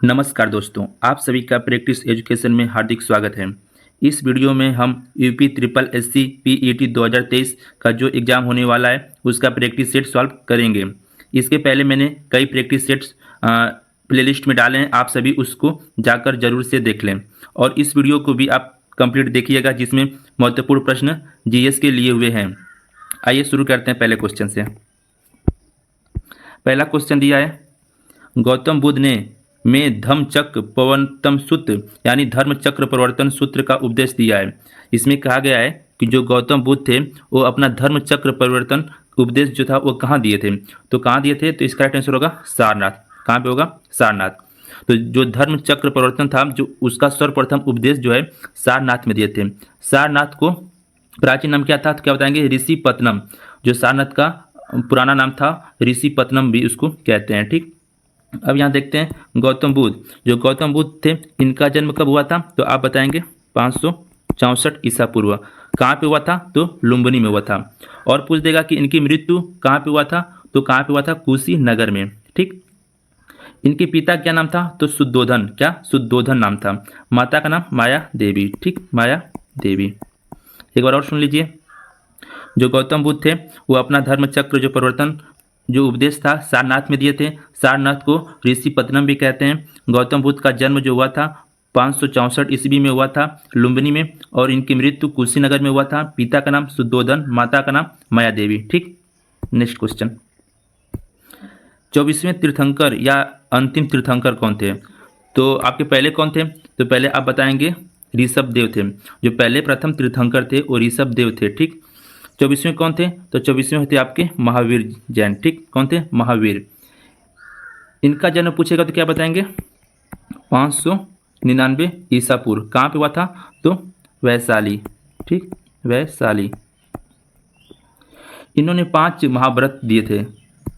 नमस्कार दोस्तों, आप सभी का प्रैक्टिस एजुकेशन में हार्दिक स्वागत है। इस वीडियो में हम यूपी ट्रिपल एससी पीईटी 2023 का जो एग्ज़ाम होने वाला है उसका प्रैक्टिस सेट सॉल्व करेंगे। इसके पहले मैंने कई प्रैक्टिस सेट्स प्लेलिस्ट में डाले हैं, आप सभी उसको जाकर जरूर से देख लें और इस वीडियो को भी आप कंप्लीट देखिएगा जिसमें महत्वपूर्ण प्रश्न जीएस के लिए हुए हैं। आइए शुरू करते हैं पहले क्वेश्चन से। पहला क्वेश्चन दिया है, गौतम बुद्ध ने में धम्म चक्र प्रवर्तन सूत्र यानी धर्म चक्र प्रवर्तन सूत्र का उपदेश दिया है। इसमें कहा गया है कि जो गौतम बुद्ध थे वो अपना धर्म चक्र परिवर्तन उपदेश जो था वो कहाँ दिए थे, तो कहाँ दिए थे, तो इसका राइट आंसर होगा सारनाथ। कहाँ पे होगा? सारनाथ। तो जो धर्म चक्र परिवर्तन था जो उसका सर्वप्रथम उपदेश जो है सारनाथ में दिए थे। सारनाथ को प्राचीन नाम क्या था, तो क्या बताएंगे? ऋषि पत्तनम। जो सारनाथ का पुराना नाम था ऋषि पत्तनम भी उसको कहते हैं। ठीक, अब यहाँ देखते हैं गौतम बुद्ध। जो गौतम बुद्ध थे इनका जन्म कब हुआ था, तो आप बताएंगे 564 ईसा पूर्व। कहाँ पे हुआ था, तो लुम्बिनी में हुआ था। और पूछ देगा कि इनकी मृत्यु कहाँ पे हुआ था, तो कहाँ पे हुआ था? कुशीनगर में। ठीक, इनके पिता क्या नाम था, तो शुद्धोधन। क्या? शुद्धोधन नाम था। माता का नाम माया देवी। ठीक, माया देवी। एक बार और सुन लीजिए। जो गौतम बुद्ध थे वो अपना धर्म चक्र जो परिवर्तन जो उपदेश था सारनाथ में दिए थे। सारनाथ को ऋषि पत्तनम भी कहते हैं। गौतम बुद्ध का जन्म जो हुआ था 564 ईस्वी में हुआ था लुम्बिनी में, और इनकी मृत्यु कुशीनगर में हुआ था। पिता का नाम शुद्धोधन, माता का नाम माया देवी। ठीक, नेक्स्ट क्वेश्चन। 24वें तीर्थंकर या अंतिम तीर्थंकर कौन थे, तो आपके पहले कौन थे, तो पहले आप बताएंगे ऋषभ देव थे। जो पहले प्रथम तीर्थंकर थे वो ऋषभ देव थे। ठीक, 24वें कौन थे, तो 24वें थे आपके महावीर जैन। ठीक, कौन थे? महावीर। इनका जन्म पूछेगा तो क्या बताएंगे? 599 ईसा पूर्व। कहाँ पे हुआ था, तो वैशाली। ठीक, वैशाली। इन्होंने 5 महाव्रत दिए थे।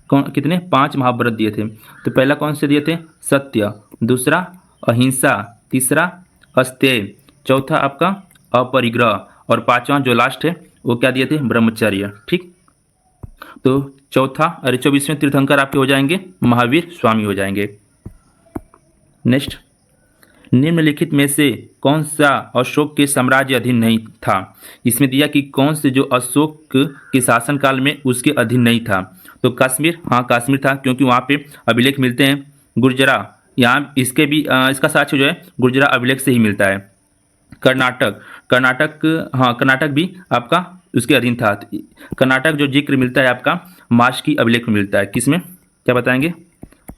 कौन? कितने? 5 महाव्रत दिए थे। तो पहला कौन से दिए थे? सत्य। दूसरा अहिंसा। तीसरा अस्तेय। चौथा आपका अपरिग्रह। और पांचवा जो लास्ट है वो क्या दिए थे? ब्रह्मचर्य। ठीक, तो चौथा 24वें तीर्थंकर आपके हो जाएंगे महावीर स्वामी हो जाएंगे। नेक्स्ट, निम्नलिखित में से कौन सा अशोक के साम्राज्य अधीन नहीं था। इसमें दिया कि कौन से जो अशोक के शासनकाल में उसके अधीन नहीं था, तो कश्मीर। हाँ, कश्मीर था क्योंकि वहाँ पे अभिलेख मिलते हैं। गुर्जरा, यहाँ इसके भी इसका साक्ष्य जो है गुर्जरा अभिलेख से ही मिलता है। कर्नाटक, हाँ कर्नाटक भी आपका उसके अधीन था। कर्नाटक जो जिक्र मिलता है आपका मास्की अभिलेख में मिलता है। किसमें? क्या बताएंगे?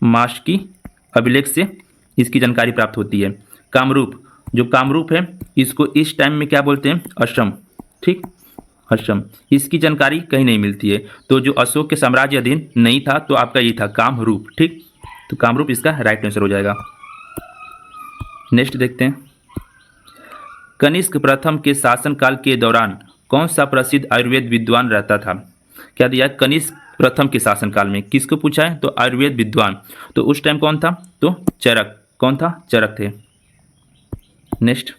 मास्की अभिलेख से इसकी जानकारी प्राप्त होती है। कामरूप, जो कामरूप है इसको इस टाइम में क्या बोलते हैं? असम। ठीक, असम। इसकी जानकारी कहीं नहीं मिलती है। तो जो अशोक के साम्राज्य अधीन नहीं था तो आपका ये था कामरूप। ठीक, तो कामरूप इसका राइट आंसर हो जाएगा। नेक्स्ट देखते हैं, कनिष्क प्रथम के शासनकाल के दौरान कौन सा प्रसिद्ध आयुर्वेद विद्वान रहता था। क्या दिया? कनिष्क प्रथम के शासनकाल में किसको पूछा है, तो आयुर्वेद विद्वान। तो उस टाइम कौन था, तो चरक। कौन था? चरक थे। नेक्स्ट,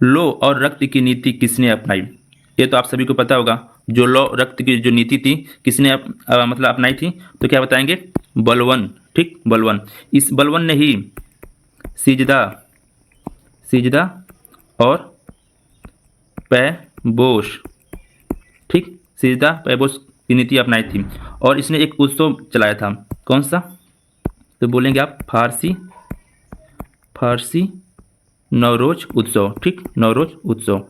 लौ और रक्त की नीति किसने अपनाई। ये तो आप सभी को पता होगा। जो लौ रक्त की जो नीति थी किसने मतलब अपनाई थी, तो क्या बताएंगे? बलवन। ठीक, बलवन। इस बलवन ने ही सिजदा और पैबोस। ठीक, सिजदा पैबोस की नीति अपनाई थी। और इसने एक उत्सव चलाया था। कौन सा? तो बोलेंगे आप फारसी नवरोज उत्सव। ठीक, नवरोज उत्सव।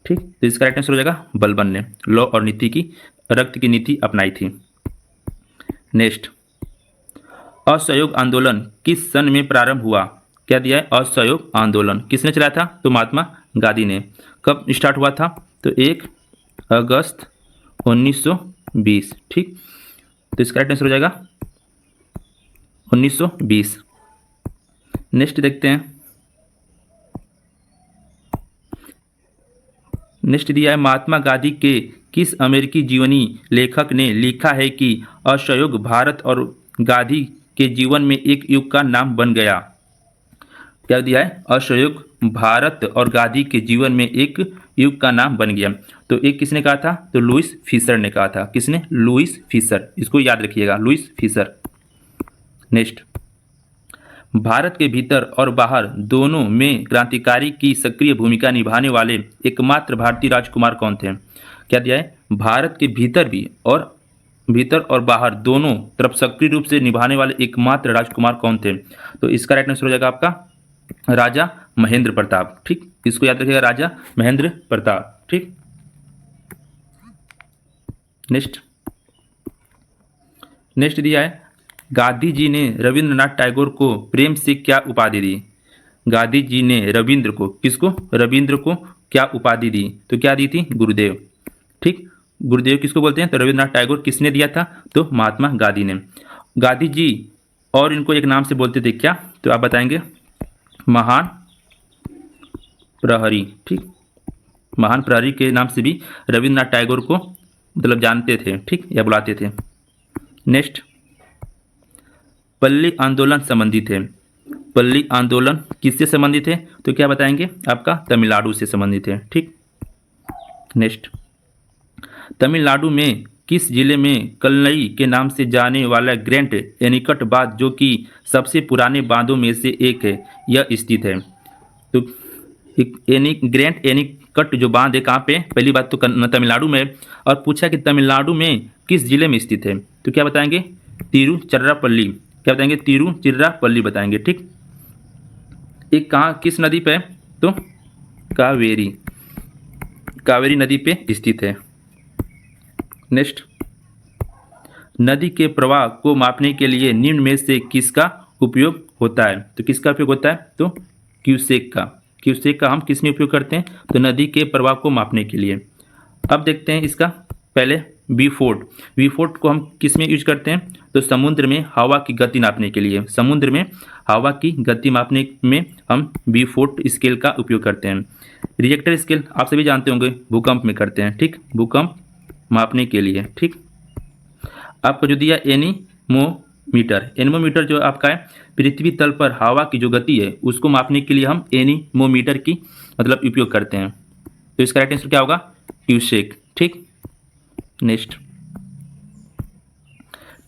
ठीक, तो इसका राइट आंसर हो जाएगा बलबन ने लॉ और नीति की रक्त की नीति अपनाई थी। नेक्स्ट, असहयोग आंदोलन किस सन में प्रारंभ हुआ। क्या दिया है? असहयोग आंदोलन किसने चलाया था, तो महात्मा गांधी ने। कब स्टार्ट हुआ था, तो 1 अगस्त 1920। ठीक, तो इसका राइट आंसर हो जाएगा 1920। नेक्स्ट देखते हैं, नेक्स्ट दिया है, महात्मा गांधी के किस अमेरिकी जीवनी लेखक ने लिखा है कि असहयोग भारत और गांधी के जीवन में एक युग का नाम बन गया। क्या दिया है? असहयोग भारत और गांधी के जीवन में एक युग का नाम बन गया। तो एक किसने कहा था, तो लुईस फिशर ने कहा था। किसने? Louis Fischer. इसको याद रखिएगा, लुईस फिशर। नेक्स्ट, भारत के भीतर और बाहर दोनों में क्रांतिकारी की सक्रिय भूमिका निभाने वाले एकमात्र भारतीय राजकुमार कौन थे? क्या दिया है? भारत के भीतर और बाहर दोनों तरफ सक्रिय रूप से निभाने वाले एकमात्र राजकुमार कौन थे? तो इसका राइट आंसर हो जाएगा आपका राजा महेंद्र प्रताप। ठीक, इसको याद रखिएगा, राजा महेंद्र प्रताप। ठीक, नेक्स्ट दिया है, गांधी जी ने रविंद्रनाथ टैगोर को प्रेम से क्या उपाधि दी? गांधी जी ने रविंद्र को क्या उपाधि दी? तो क्या दी थी? गुरुदेव। ठीक, गुरुदेव किसको बोलते हैं? तो रविंद्रनाथ टैगोर किसने दिया था? तो महात्मा गांधी ने। गांधी जी और इनको एक नाम से बोलते थे, क्या? तो आप बताएंगे, महान प्रहरी। ठीक, महान प्रहरी के नाम से भी रविंद्रनाथ टैगोर को मतलब जानते थे, ठीक, या बुलाते थे। नेक्स्ट, पल्ली आंदोलन संबंधित है। पल्ली आंदोलन किससे संबंधित है? तो क्या बताएंगे? आपका तमिलनाडु से संबंधित है। ठीक, नेक्स्ट, तमिलनाडु में किस जिले में कल्लई के नाम से जाने वाला ग्रैंड एनीकट बांध, जो कि सबसे पुराने बांधों में से एक है, यह स्थित है? तो ग्रैंड एनीकट जो बांध है कहाँ पे? पहली बात तो तमिलनाडु में, और पूछा कि तमिलनाडु में किस जिले में स्थित है? तो क्या बताएंगे? तिरुचिरापल्ली। क्या बताएंगे? तिरुचिरापल्ली बताएंगे। ठीक, एक कहाँ, किस नदी पे? तो कावेरी नदी पे स्थित है। नेक्स्ट, नदी के प्रवाह को मापने के लिए निम्न में से किसका उपयोग होता है? तो किसका उपयोग होता है? तो क्यूसेक का हम किस में उपयोग करते हैं? तो नदी के प्रवाह को मापने के लिए। अब देखते हैं इसका, पहले वी फोर्ट को हम किस में यूज करते हैं? तो समुद्र में हवा की गति नापने के लिए। समुद्र में हवा की गति मापने में हम वी फोर्ट स्केल का उपयोग करते हैं। रिएक्टर स्केल आप सभी जानते होंगे, भूकंप में करते हैं। ठीक, भूकंप मापने के लिए। ठीक, आपको जो दिया एनीमोमीटर जो आपका है, पृथ्वी तल पर हवा की जो गति है उसको मापने के लिए हम एनीमोमीटर की मतलब उपयोग करते हैं। तो इसका राइट आंसर क्या होगा? क्यूसेक। ठीक, नेक्स्ट,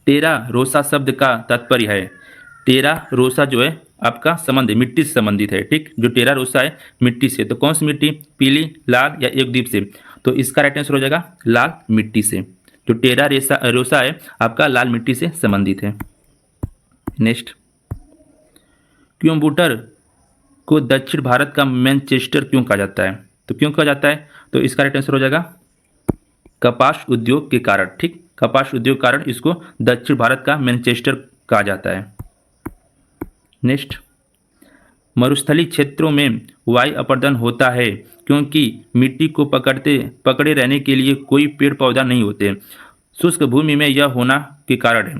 टेरा रोसा शब्द का तात्पर्य है। टेरा रोसा जो है आपका संबंध मिट्टी से संबंधित है। ठीक, जो टेरा रोसा है मिट्टी से, तो कौन सी मिट्टी? पीली, लाल या एकद्वीप से? तो इसका राइट आंसर हो जाएगा लाल मिट्टी से। जो टेरा रोसा है आपका लाल मिट्टी से संबंधित है। नेक्स्ट, कोयम्बटूर को दक्षिण भारत का मैनचेस्टर क्यों कहा जाता है? तो क्यों कहा जाता है? तो इसका राइट आंसर हो जाएगा कपास उद्योग के कारण। ठीक, कपास उद्योग के कारण इसको दक्षिण भारत का मैनचेस्टर कहा जाता है। नेक्स्ट, मरुस्थलीय क्षेत्रों में वायु अपर्दन होता है क्योंकि मिट्टी को पकड़े रहने के लिए कोई पेड़ पौधा नहीं होते। शुष्क भूमि में यह होना के कारण है।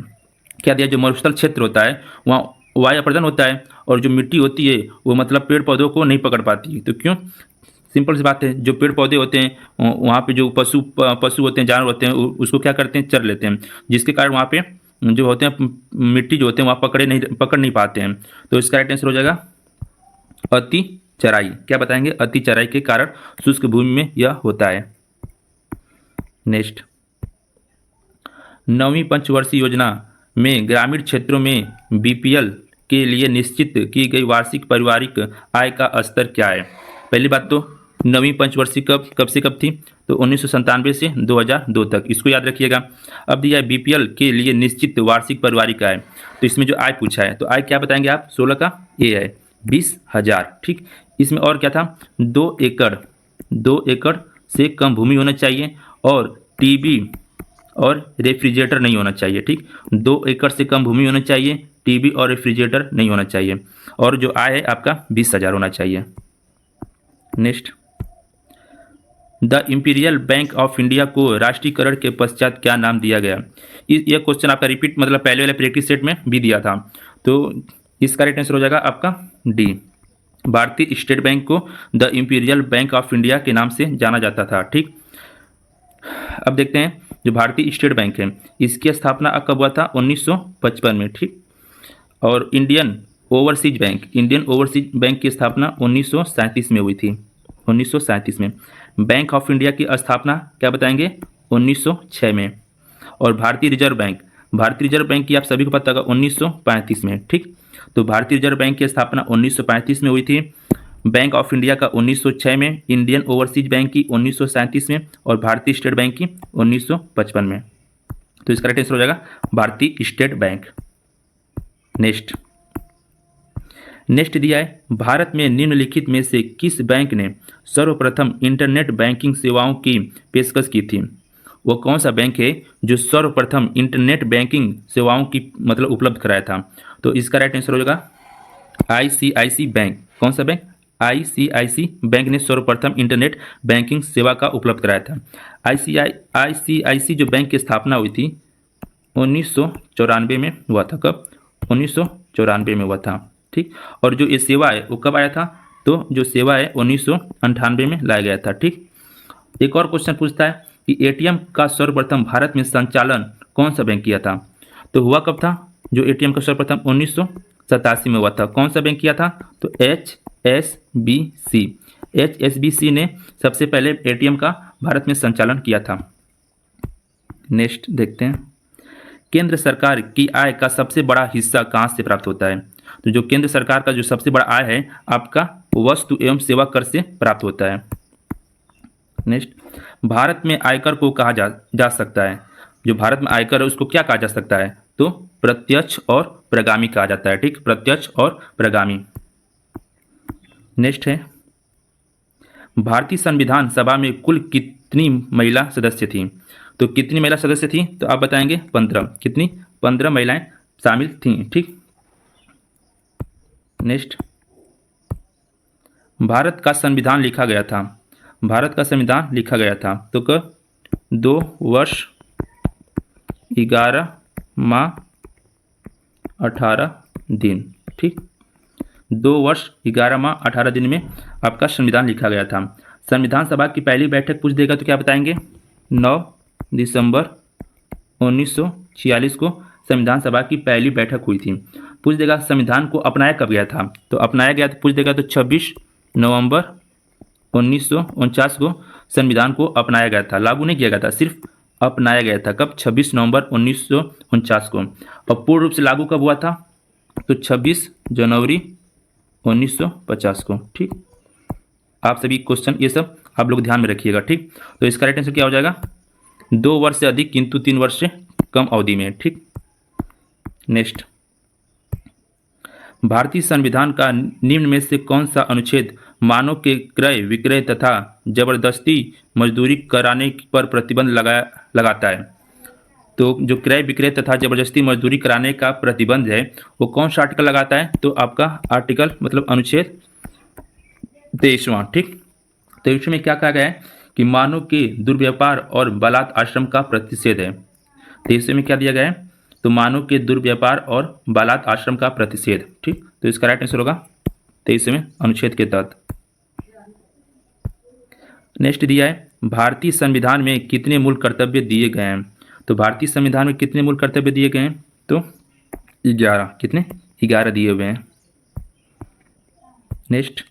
क्या दिया? जो मरुस्थल क्षेत्र होता है वहाँ वायु अपर्दन होता है, और जो मिट्टी होती है वो मतलब पेड़ पौधों को नहीं पकड़ पाती। तो क्यों? सिंपल सी बात है, जो पेड़ पौधे होते हैं वहाँ पे जो पशु होते हैं, जानवर होते हैं, उसको क्या करते हैं? चर लेते हैं, जिसके कारण वहाँ पे जो होते हैं मिट्टी जो होते हैं वहाँ पकड़ नहीं पाते हैं। तो इसका राइट आंसर हो जाएगा अति चराई। क्या बताएंगे? अति चराई के कारण शुष्क भूमि में यह होता है। नेक्स्ट, 9वीं पंचवर्षीय योजना में ग्रामीण क्षेत्रों में बीपीएल के लिए निश्चित की गई वार्षिक पारिवारिक आय का स्तर क्या है? पहली बात तो 9वीं पंचवर्षीय कब से कब थी? तो 1997 से 2002 तक, इसको याद रखिएगा। अब दिया है बीपीएल के लिए निश्चित वार्षिक पारिवारिक आय, तो इसमें जो आय पूछा है, तो आय क्या बताएंगे आप? 16 का ए है 20,000। ठीक, इसमें और क्या था? 2 एकड़ से कम भूमि होना चाहिए, और टीवी और रेफ्रिजरेटर नहीं होना चाहिए। ठीक, 2 एकड़ से कम भूमि होना चाहिए, टीवी और रेफ्रिजरेटर नहीं होना चाहिए, और जो आय है आपका 20,000 होना चाहिए। Next, the imperial bank of India को राष्ट्रीयकरण के पश्चात क्या नाम दिया गया? यह क्वेश्चन आपका रिपीट मतलब पहले वाले प्रैक्टिस सेट में भी दिया था। तो इसका राइट आंसर हो जाएगा आपका डी। भारतीय स्टेट बैंक को the imperial bank of India के नाम से जाना जाता था। ठीक, अब देखते हैं जो भारतीय स्टेट बैंक है इसकी स्थापना कब हुआ था? 1955 में। ठीक, और इंडियन ओवरसीज बैंक की स्थापना 1937 में हुई थी। 1937 में। बैंक ऑफ इंडिया की स्थापना क्या बताएंगे? 1906 में। और भारतीय रिजर्व बैंक भारतीय रिजर्व बैंक की आप सभी को पता होगा 1935 में, ठीक। तो भारतीय रिजर्व बैंक की स्थापना 1935 में हुई थी। बैंक ऑफ इंडिया का 1906 में, इंडियन ओवरसीज बैंक की 1937 में और भारतीय स्टेट बैंक की 1955 में। तो इसका राइट आंसर हो जाएगा भारतीय स्टेट बैंक। नेक्स्ट दिया है, भारत में निम्नलिखित में से किस बैंक ने सर्वप्रथम इंटरनेट बैंकिंग सेवाओं की पेशकश की थी? वो कौन सा बैंक है जो सर्वप्रथम इंटरनेट बैंकिंग सेवाओं की मतलब उपलब्ध कराया था? तो इसका राइट आंसर हो जाएगा आईसीआईसी बैंक। कौन सा बैंक? आईसीआईसी बैंक ने सर्वप्रथम इंटरनेट बैंकिंग सेवा का उपलब्ध कराया था। आईसीआईसी जो बैंक की स्थापना हुई थी 1994 में हुआ था। कब? 1994 में हुआ था, ठीक। और जो ये सेवा है वो कब आया था? तो जो सेवा है 1998 में लाया गया था, ठीक। एक और क्वेश्चन पूछता है कि एटीएम का सर्वप्रथम भारत में संचालन कौन सा बैंक किया था? तो हुआ कब था जो एटीएम का सर्वप्रथम? 1987 में हुआ था। कौन सा बैंक किया था? तो एचएसबीसी ने सबसे पहले एटीएम का भारत में संचालन किया था। नेक्स्ट देखते हैं, केंद्र सरकार की आय का सबसे बड़ा हिस्सा कहाँ से प्राप्त होता है? तो जो केंद्र सरकार का जो सबसे बड़ा आय है आपका वस्तु एवं सेवा कर से प्राप्त होता है। नेक्स्ट, भारत में आयकर को कहा जा सकता है? जो भारत में आयकर है उसको क्या कहा जा सकता है? तो प्रत्यक्ष और प्रगामी कहा जाता है, ठीक। प्रत्यक्ष और प्रगामी। नेक्स्ट है, भारतीय संविधान सभा में कुल कितनी महिला सदस्य थी? तो कितनी महिला सदस्य थी? तो आप बताएंगे 15। कितनी? 15 महिलाएं शामिल थीं, ठीक। नेक्स्ट, भारत का संविधान लिखा गया था। भारत का संविधान लिखा गया था तो कब? 2 वर्ष 11 माह 18 दिन, ठीक। 2 वर्ष 11 माह 18 दिन में आपका संविधान लिखा गया था। संविधान सभा की पहली बैठक पूछ देगा तो क्या बताएंगे? 9 दिसंबर 1946 को संविधान सभा की पहली बैठक हुई थी। पूछ देगा संविधान को अपनाया कब गया था? तो अपनाया गया तो पूछ देगा तो 26 नवंबर 1949 को संविधान को अपनाया गया था। लागू नहीं किया गया था, सिर्फ अपनाया गया था। कब? 26 नवंबर 1949 को। और पूर्ण रूप से लागू कब हुआ था? तो 26 जनवरी 1950 को, ठीक। आप सभी क्वेश्चन ये सब आप लोग ध्यान में रखिएगा, ठीक। तो इसका राइट आंसर क्या हो जाएगा? 2 वर्ष से अधिक किंतु 3 वर्ष से कम अवधि में, ठीक। नेक्स्ट, भारतीय संविधान का निम्न में से कौन सा अनुच्छेद मानव के क्रय विक्रय तथा जबरदस्ती मजदूरी कराने पर प्रतिबंध लगाता है? तो जो क्रय विक्रय तथा जबरदस्ती मजदूरी कराने का प्रतिबंध है वो कौन सा आर्टिकल लगाता है? तो आपका आर्टिकल मतलब अनुच्छेद 23वां, ठीक। 23 में क्या कहा गया है कि मानव के दुर्व्यापार और बलात् आश्रम का प्रतिषेध है। 23 में क्या दिया गया है? तो मानव के दुर्व्यापार और बलात् आश्रम का प्रतिषेध, ठीक। तो इसका राइट आंसर होगा 23वें अनुच्छेद के तहत। नेक्स्ट दिया है, भारतीय संविधान में कितने मूल कर्तव्य दिए गए हैं? तो भारतीय संविधान में कितने मूल कर्तव्य दिए गए हैं? तो 11। कितने? 11 दिए हुए हैं। नेक्स्ट,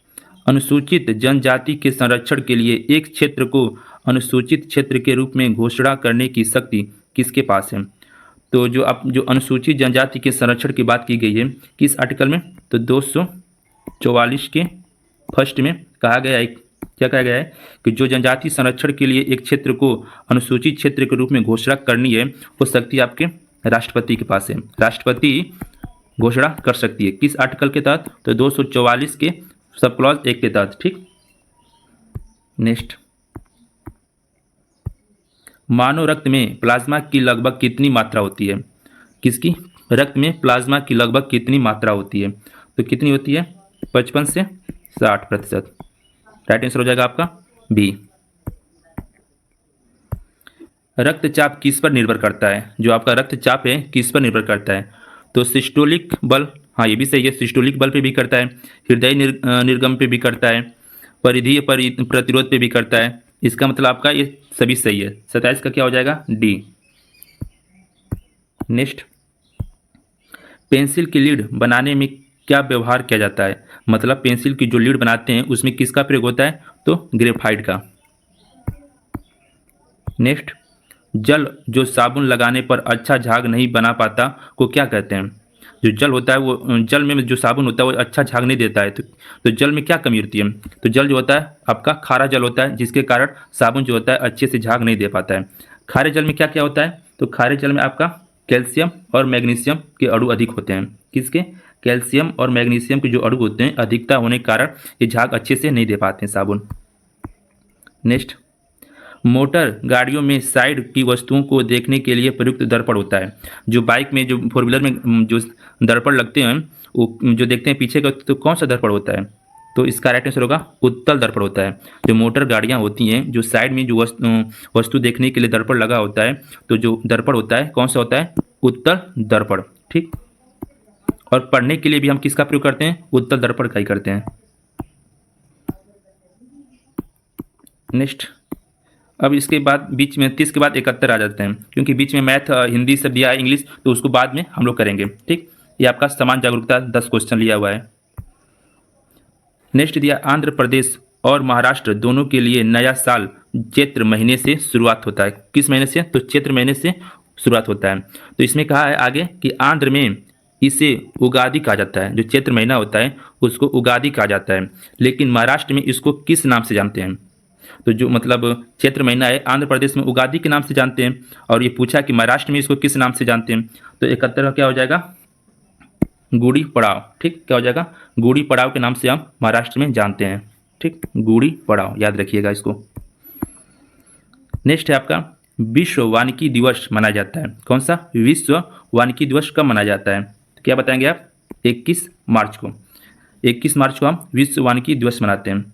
अनुसूचित जनजाति के संरक्षण के लिए एक क्षेत्र को अनुसूचित क्षेत्र के रूप में घोषणा करने की शक्ति किसके पास है? तो जो अनुसूचित जनजाति के संरक्षण की बात की गई है किस आर्टिकल में? तो 244 के फर्स्ट में कहा गया है, क्या कहा गया है कि जो जनजाति संरक्षण के लिए एक क्षेत्र को अनुसूचित क्षेत्र के रूप में घोषणा करनी है वो शक्ति आपके राष्ट्रपति के पास है। राष्ट्रपति घोषणा कर सकती है किस आर्टिकल के तहत? तो 244 के सब क्लॉज 1 के तहत, ठीक। नेक्स्ट, मानव रक्त में प्लाज्मा की लगभग कितनी मात्रा होती है? किसकी? रक्त में प्लाज्मा की लगभग कितनी मात्रा होती है? तो कितनी होती है? 55 से 60%। राइट आंसर हो जाएगा आपका बी। रक्तचाप किस पर निर्भर करता है? जो आपका रक्तचाप है किस पर निर्भर करता है? तो सिस्टोलिक बल, हाँ ये भी सही है, सिस्टोलिक बल पे भी करता है, हृदय निर्गम पे भी करता है, परिधीय प्रतिरोध पे भी करता है। इसका मतलब आपका ये सभी सही है। 27 का क्या हो जाएगा? डी। नेक्स्ट, पेंसिल की लीड बनाने में क्या व्यवहार किया जाता है? मतलब पेंसिल की जो लीड बनाते हैं उसमें किसका प्रयोग होता है? तो ग्रेफाइट का। नेक्स्ट, जल जो साबुन लगाने पर अच्छा झाग नहीं बना पाता को क्या कहते हैं? जो जल होता है वो जल में जो साबुन होता है वो अच्छा झाग नहीं देता है, तो जल में क्या कमी होती है? तो जल जो होता है आपका खारा जल होता है, जिसके कारण साबुन जो होता है अच्छे से झाग नहीं दे पाता है। खारे जल में क्या क्या होता है? तो खारे जल में आपका कैल्शियम और मैग्नीशियम के अणु अधिक होते हैं। किसके? कैल्शियम और मैग्नीशियम के जो अणु होते हैं अधिकता होने के कारण ये झाग अच्छे से नहीं दे पाते हैं साबुन। नेक्स्ट, मोटर गाड़ियों में साइड की वस्तुओं को देखने के लिए प्रयुक्त दर्पण होता है। जो बाइक में जो फोर व्हीलर में जो दर्पण लगते हैं वो जो देखते हैं पीछे का, तो कौन सा दर्पण होता है? तो इसका राइट आंसर होगा उत्तल दर्पण होता है। जो मोटर गाड़ियां होती हैं जो साइड में जो वस्तु देखने के लिए दर्पण लगा होता है, तो जो दर्पण होता है कौन सा होता है? उत्तल दर्पण। ठीक। और पढ़ने के लिए भी हम किसका प्रयोग करते हैं? उत्तल दर्पण का ही करते हैं। नेक्स्ट, अब इसके बाद बीच में 30 के बाद 71 आ जाते हैं, क्योंकि बीच में मैथ हिंदी सब दिया है, इंग्लिश, तो उसको बाद में हम लोग करेंगे। ठीक। ये आपका समान जागरूकता 10 क्वेश्चन लिया हुआ है। नेक्स्ट दिया, आंध्र प्रदेश और महाराष्ट्र दोनों के लिए नया साल चैत्र महीने से शुरुआत होता है। किस महीने से? तो चैत्र महीने से शुरुआत होता है। तो इसमें कहा है आगे कि आंध्र में इसे उगादि कहा जाता है। जो चैत्र महीना होता है उसको उगादि कहा जाता है, लेकिन महाराष्ट्र में इसको किस नाम से जानते हैं? तो जो मतलब चैत्र महीना है आंध्र प्रदेश में उगादि के नाम से जानते हैं, और ये पूछा कि महाराष्ट्र में इसको किस नाम से जानते हैं। तो 71 का क्या हो जाएगा? गुड़ी पड़ाव। ठीक, क्या हो जाएगा? गुड़ी पड़ाव के नाम से हम महाराष्ट्र में जानते हैं। ठीक, गुड़ी पड़ाव याद रखिएगा इसको। नेक्स्ट है आपका, विश्व वानिकी दिवस मनाया जाता है। कौन सा? विश्व वानिकी दिवस कब मनाया जाता है? तो क्या बताएंगे आप? 21 मार्च को। 21 मार्च को हम विश्व वानिकी दिवस मनाते हैं।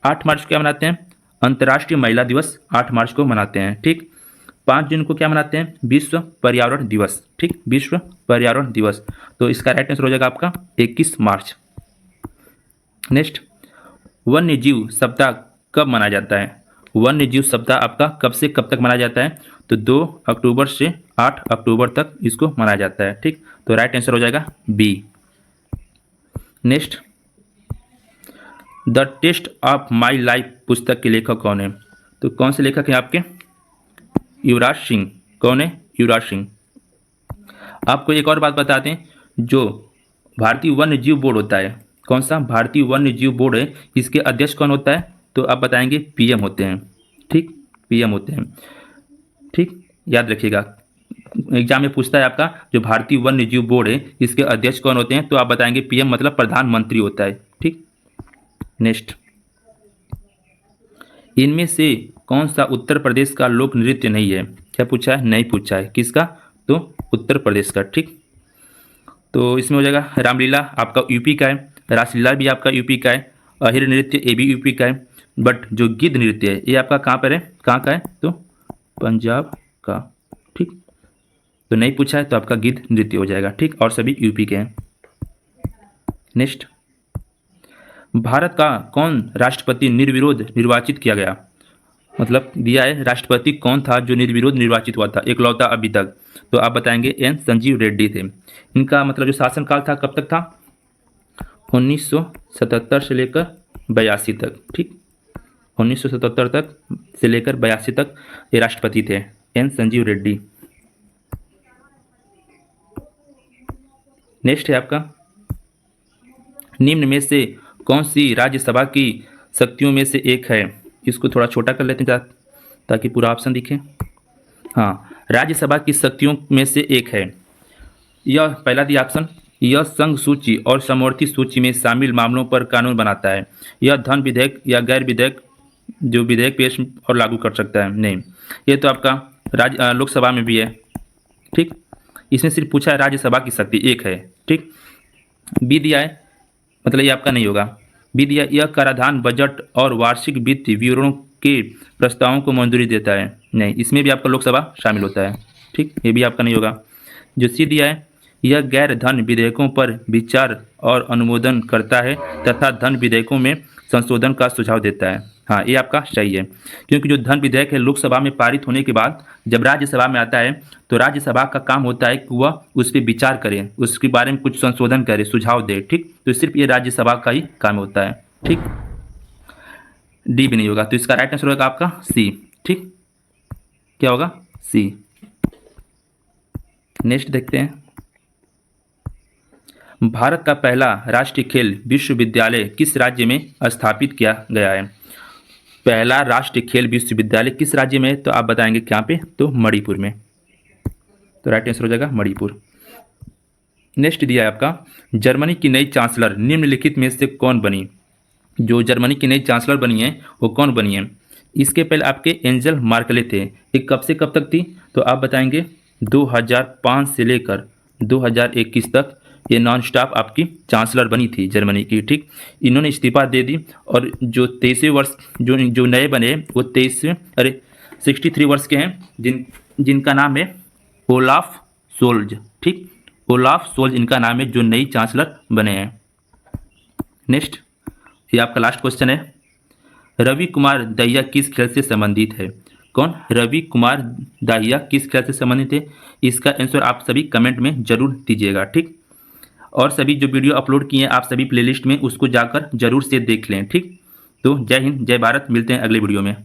8 मार्च को क्या मनाते हैं? अंतर्राष्ट्रीय महिला दिवस 8 मार्च को मनाते हैं। ठीक। 5 जून को क्या मनाते हैं? विश्व पर्यावरण दिवस। ठीक, विश्व पर्यावरण दिवस। तो इसका राइट आंसर हो जाएगा आपका 21 मार्च। नेक्स्ट, वन्य जीव सप्ताह कब मनाया जाता है? वन्य जीव सप्ताह आपका कब से कब तक मनाया जाता है? तो 2 अक्टूबर से 8 अक्टूबर तक इसको मनाया जाता है। ठीक, तो राइट आंसर हो जाएगा B. Next, the test of my life पुस्तक के लेखक कौन है? तो कौन से लेखक हैं आपके? युवराज सिंह। कौन है? युवराज सिंह। आपको एक और बात बता दें, जो भारतीय वन्य जीव बोर्ड होता है, कौन सा? भारतीय वन्य जीव बोर्ड है, इसके अध्यक्ष कौन होता है? तो आप बताएंगे पीएम होते हैं। ठीक, पीएम होते हैं। ठीक, याद रखिएगा, एग्जाम में पूछता है आपका जो भारतीय वन्य जीव बोर्ड है इसके अध्यक्ष कौन होते हैं, तो आप बताएंगे पीएम, मतलब प्रधानमंत्री होता है। ठीक। नेक्स्ट, इनमें से कौन सा उत्तर प्रदेश का लोक नृत्य नहीं है? क्या पूछा है? नहीं पूछा है। किसका? तो उत्तर प्रदेश का। ठीक, तो इसमें हो जाएगा रामलीला आपका यूपी का है, रासलीला भी आपका यूपी का है, अहिर नृत्य ये भी यूपी का है, बट जो गिद्ध नृत्य है ये आपका कहाँ पर है? कहाँ का है? तो पंजाब का। ठीक, तो नहीं पूछा है तो आपका गिद्ध नृत्य हो जाएगा। ठीक, और सभी यूपी के हैं। नेक्स्ट, भारत का कौन राष्ट्रपति निर्विरोध निर्वाचित किया गया? मतलब दिया है राष्ट्रपति कौन था जो निर्विरोध निर्वाचित हुआ था इकलौता अभी तक? तो आप बताएंगे एन संजीव रेड्डी थे। इनका मतलब जो शासनकाल था कब तक था? 1977 से लेकर 82 तक। ठीक, 1977 तक से लेकर 82 तक ये राष्ट्रपति थे, एन संजीव रेड्डी। नेक्स्ट है आपका, निम्न में से कौन सी राज्यसभा की शक्तियों में से एक है? इसको थोड़ा छोटा कर लेते हैं ताकि पूरा ऑप्शन दिखे। हाँ, राज्यसभा की शक्तियों में से एक है। यह पहला दिया ऑप्शन, यह संघ सूची और समवर्ती सूची में शामिल मामलों पर कानून बनाता है। यह धन विधेयक या गैर विधेयक जो विधेयक पेश और लागू कर सकता है। नहीं, ये तो आपका लोकसभा में भी है। ठीक, इसमें सिर्फ पूछा है राज्यसभा की शक्ति एक है। ठीक, बी दिया है, मतलब ये आपका नहीं होगा। बी दिया, यह कराधान बजट और वार्षिक वित्तीय विवरणों के प्रस्तावों को मंजूरी देता है। नहीं, इसमें भी आपका लोकसभा शामिल होता है। ठीक, ये भी आपका नहीं होगा। जो सी दिया है, यह गैर धन विधेयकों पर विचार और अनुमोदन करता है तथा धन विधेयकों में संशोधन का सुझाव देता है। हाँ, ये आपका सही है, क्योंकि जो धन विधेयक है लोकसभा में पारित होने के बाद जब राज्यसभा में आता है तो राज्यसभा का काम होता है कि वह उस पर विचार करे, उसके बारे में कुछ संशोधन करे, सुझाव दे। ठीक, तो सिर्फ ये राज्यसभा का ही काम होता है। ठीक, डी भी नहीं होगा, तो इसका राइट आंसर होगा आपका सी। ठीक, क्या होगा? सी। नेक्स्ट देखते हैं, भारत का पहला राष्ट्रीय खेल विश्वविद्यालय किस राज्य में स्थापित किया गया है? पहला राष्ट्रीय खेल विश्वविद्यालय किस राज्य में है? तो आप बताएंगे क्या पे? तो मणिपुर में। तो राइट आंसर हो जाएगा मणिपुर। नेक्स्ट दिया है आपका, जर्मनी की नई चांसलर निम्नलिखित में से कौन बनी? जो जर्मनी की नई चांसलर बनी है वो कौन बनी है? इसके पहले आपके एंजल मार्केले थे। ये कब से कब तक थी? तो आप बताएंगे 2005 से लेकर 2021 तक ये नॉन स्टॉप आपकी चांसलर बनी थी जर्मनी की। ठीक, इन्होंने इस्तीफा दे दी और जो 23वें वर्ष जो जो नए बने वो 63 वर्ष के हैं, जिनका नाम है ओलाफ सोल्ज। ठीक, ओलाफ सोल्ज इनका नाम है जो नई चांसलर बने हैं। नेक्स्ट, ये आपका लास्ट क्वेश्चन है, रवि कुमार दहिया किस खेल से संबंधित है? कौन? रवि कुमार दहिया किस खेल से संबंधित है? इसका आंसर आप सभी कमेंट में जरूर दीजिएगा। ठीक, और सभी जो वीडियो अपलोड किए हैं आप सभी प्लेलिस्ट में उसको जाकर जरूर से देख लें। ठीक, तो जय हिंद, जय भारत, मिलते हैं अगले वीडियो में।